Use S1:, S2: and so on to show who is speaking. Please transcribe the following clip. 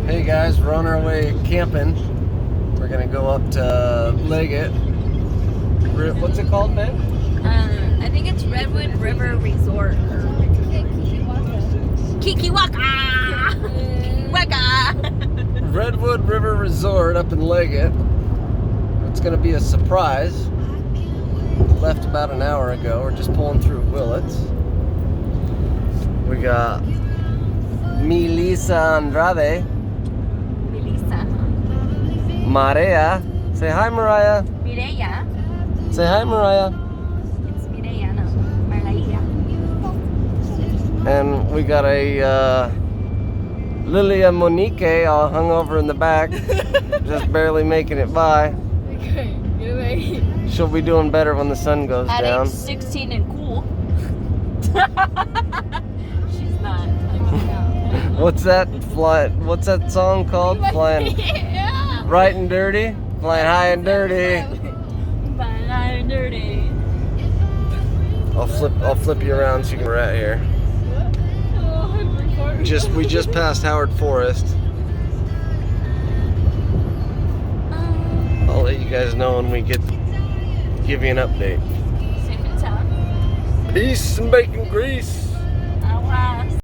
S1: Hey guys, we're on our way camping. We're gonna go up to Leggett. What's it called, babe?
S2: I think it's Redwood River Resort. Kikiwaka! Kikiwaka!
S1: Redwood River Resort up in Leggett. It's gonna be a surprise. Left about an hour ago. We're just pulling through Willits. We got Melissa Andrade,
S2: Melissa.
S1: Maria. Say hi, Mariah.
S2: Mireya.
S1: Say hi, Mariah.
S2: It's Mireya, no. Marlaia.
S1: And we got a Lilia Monique all hung over in the back, just barely making it by.
S2: Okay, get away.
S1: She'll be doing better when the sun goes
S2: At
S1: down.
S2: age 16 and cool. She's not.
S1: What's that What's that song called? Flying
S2: Yeah.
S1: right and dirty, flying high and dirty.
S2: Flying high and dirty.
S1: I'll flip you around so you can right here. We just passed Howard Forest. I'll let you guys know when we give you an update.
S2: Safe and sound.
S1: Peace and bacon grease.